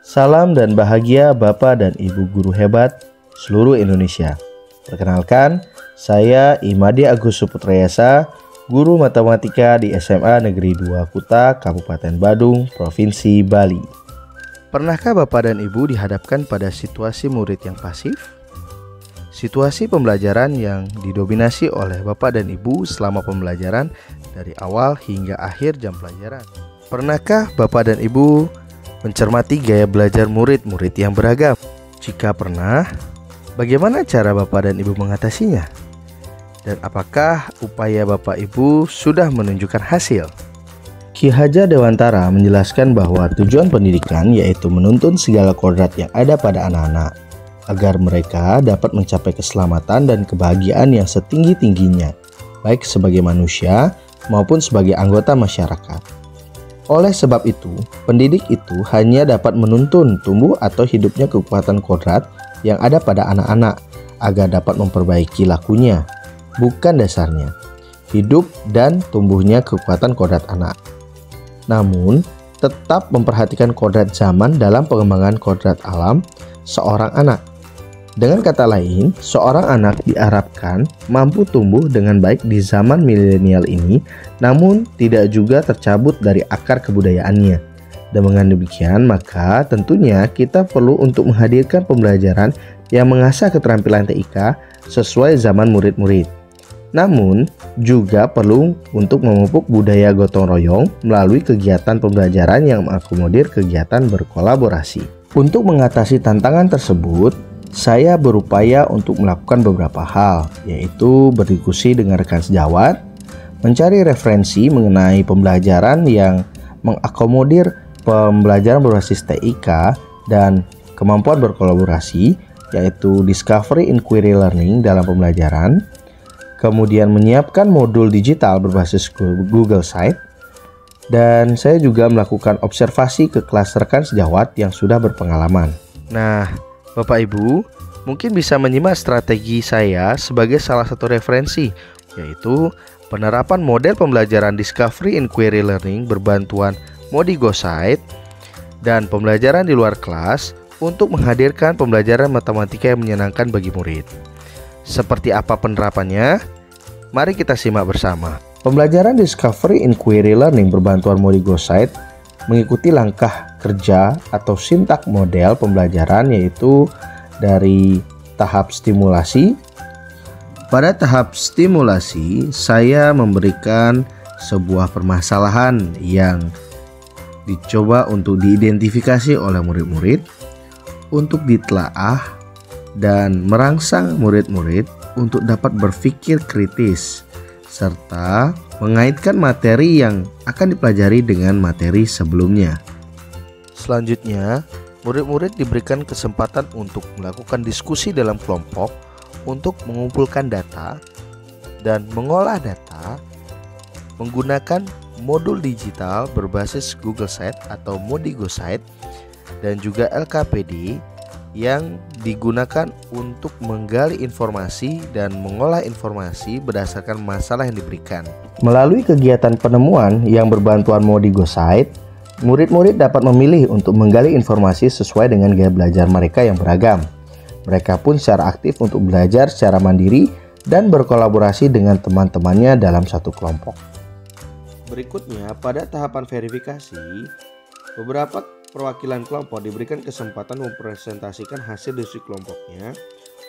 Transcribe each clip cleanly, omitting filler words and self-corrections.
Salam dan bahagia Bapak dan Ibu guru hebat seluruh Indonesia. Perkenalkan, saya Imadi Agus Suputrayasa, guru matematika di SMA Negeri 2 Kuta, Kabupaten Badung, Provinsi Bali. Pernahkah Bapak dan Ibu dihadapkan pada situasi murid yang pasif? Situasi pembelajaran yang didominasi oleh Bapak dan Ibu selama pembelajaran dari awal hingga akhir jam pelajaran. Pernahkah Bapak dan Ibu mencermati gaya belajar murid-murid yang beragam? Jika pernah, bagaimana cara Bapak dan Ibu mengatasinya? Dan apakah upaya Bapak Ibu sudah menunjukkan hasil? Ki Hajar Dewantara menjelaskan bahwa tujuan pendidikan yaitu menuntun segala kodrat yang ada pada anak-anak agar mereka dapat mencapai keselamatan dan kebahagiaan yang setinggi-tingginya, baik sebagai manusia maupun sebagai anggota masyarakat. Oleh sebab itu, pendidik itu hanya dapat menuntun tumbuh atau hidupnya kekuatan kodrat yang ada pada anak-anak agar dapat memperbaiki lakunya, bukan dasarnya, hidup dan tumbuhnya kekuatan kodrat anak. Namun, tetap memperhatikan kodrat zaman dalam pengembangan kodrat alam seorang anak. Dengan kata lain, seorang anak diharapkan mampu tumbuh dengan baik di zaman milenial ini, namun tidak juga tercabut dari akar kebudayaannya. Dengan demikian, maka tentunya kita perlu untuk menghadirkan pembelajaran yang mengasah keterampilan TIK sesuai zaman murid-murid. Namun, juga perlu untuk memupuk budaya gotong royong melalui kegiatan pembelajaran yang mengakomodir kegiatan berkolaborasi. Untuk mengatasi tantangan tersebut, saya berupaya untuk melakukan beberapa hal, yaitu berdiskusi dengan rekan sejawat, mencari referensi mengenai pembelajaran yang mengakomodir pembelajaran berbasis TIK dan kemampuan berkolaborasi, yaitu Discovery Inquiry Learning dalam pembelajaran, kemudian menyiapkan modul digital berbasis Google Site, dan saya juga melakukan observasi ke kelas rekan sejawat yang sudah berpengalaman. Nah, Bapak Ibu mungkin bisa menyimak strategi saya sebagai salah satu referensi, yaitu penerapan model pembelajaran Discovery Inquiry Learning berbantuan Modigo Site dan pembelajaran di luar kelas untuk menghadirkan pembelajaran matematika yang menyenangkan bagi murid. Seperti apa penerapannya? Mari kita simak bersama. Pembelajaran Discovery Inquiry Learning berbantuan Modigo Site mengikuti langkah kerja atau sintak model pembelajaran, yaitu dari tahap stimulasi. Pada tahap stimulasi, saya memberikan sebuah permasalahan yang dicoba untuk diidentifikasi oleh murid-murid untuk ditelaah dan merangsang murid-murid untuk dapat berpikir kritis serta mengaitkan materi yang akan dipelajari dengan materi sebelumnya. Selanjutnya, murid-murid diberikan kesempatan untuk melakukan diskusi dalam kelompok untuk mengumpulkan data dan mengolah data menggunakan modul digital berbasis Google Site atau Modigo Site dan juga LKPD yang digunakan untuk menggali informasi dan mengolah informasi berdasarkan masalah yang diberikan. Melalui kegiatan penemuan yang berbantuan Modigo Site, murid-murid dapat memilih untuk menggali informasi sesuai dengan gaya belajar mereka yang beragam. Mereka pun secara aktif untuk belajar secara mandiri dan berkolaborasi dengan teman-temannya dalam satu kelompok. Berikutnya, pada tahapan verifikasi, beberapa perwakilan kelompok diberikan kesempatan mempresentasikan hasil diskusi kelompoknya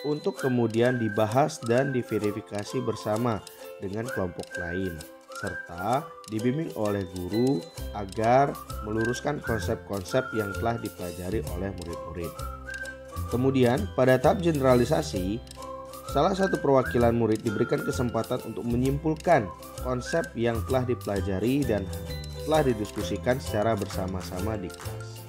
untuk kemudian dibahas dan diverifikasi bersama dengan kelompok lain, serta dibimbing oleh guru agar meluruskan konsep-konsep yang telah dipelajari oleh murid-murid. Kemudian, pada tahap generalisasi, salah satu perwakilan murid diberikan kesempatan untuk menyimpulkan konsep yang telah dipelajari dan telah didiskusikan secara bersama-sama di kelas.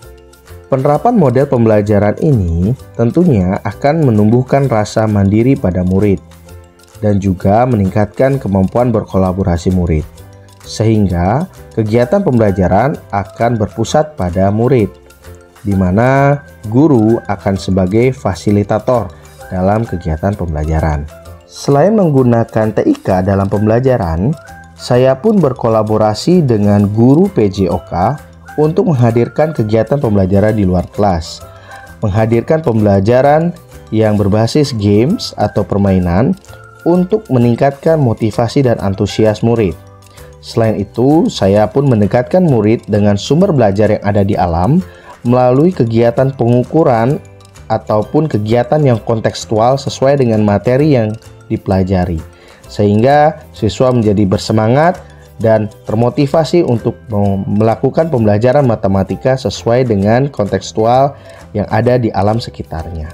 Penerapan model pembelajaran ini tentunya akan menumbuhkan rasa mandiri pada murid dan juga meningkatkan kemampuan berkolaborasi murid, sehingga kegiatan pembelajaran akan berpusat pada murid, di mana guru akan sebagai fasilitator dalam kegiatan pembelajaran. Selain menggunakan TIK dalam pembelajaran, saya pun berkolaborasi dengan guru PJOK untuk menghadirkan kegiatan pembelajaran di luar kelas, menghadirkan pembelajaran yang berbasis games atau permainan untuk meningkatkan motivasi dan antusias murid. Selain itu, saya pun mendekatkan murid dengan sumber belajar yang ada di alam melalui kegiatan pengukuran ataupun kegiatan yang kontekstual sesuai dengan materi yang dipelajari, sehingga siswa menjadi bersemangat dan termotivasi untuk melakukan pembelajaran matematika sesuai dengan kontekstual yang ada di alam sekitarnya.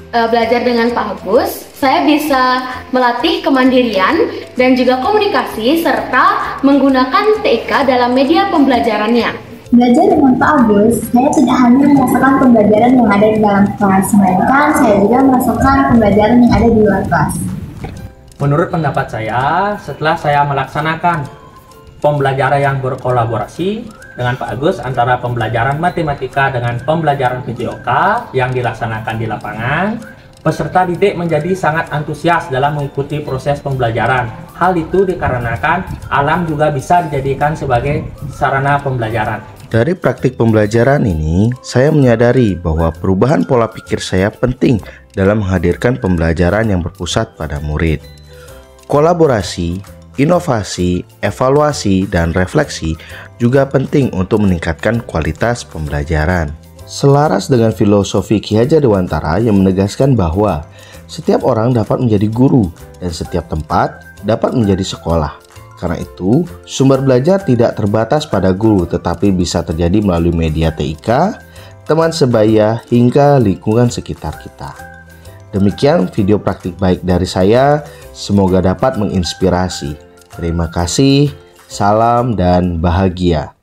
Belajar dengan Pak Agus, saya bisa melatih kemandirian dan juga komunikasi serta menggunakan TIK dalam media pembelajarannya. Belajar dengan Pak Agus, saya tidak hanya merasakan pembelajaran yang ada di dalam kelas, melainkan saya juga merasakan pembelajaran yang ada di luar kelas. Menurut pendapat saya, setelah saya melaksanakan pembelajaran yang berkolaborasi dengan Pak Agus antara pembelajaran matematika dengan pembelajaran PJOK yang dilaksanakan di lapangan, peserta didik menjadi sangat antusias dalam mengikuti proses pembelajaran. Hal itu dikarenakan alam juga bisa dijadikan sebagai sarana pembelajaran. Dari praktik pembelajaran ini, saya menyadari bahwa perubahan pola pikir saya penting dalam menghadirkan pembelajaran yang berpusat pada murid. Kolaborasi, inovasi, evaluasi, dan refleksi juga penting untuk meningkatkan kualitas pembelajaran. Selaras dengan filosofi Ki Hajar Dewantara yang menegaskan bahwa setiap orang dapat menjadi guru dan setiap tempat dapat menjadi sekolah. Karena itu, sumber belajar tidak terbatas pada guru, tetapi bisa terjadi melalui media TIK, teman sebaya, hingga lingkungan sekitar kita. Demikian video praktik baik dari saya, semoga dapat menginspirasi. Terima kasih, salam dan bahagia.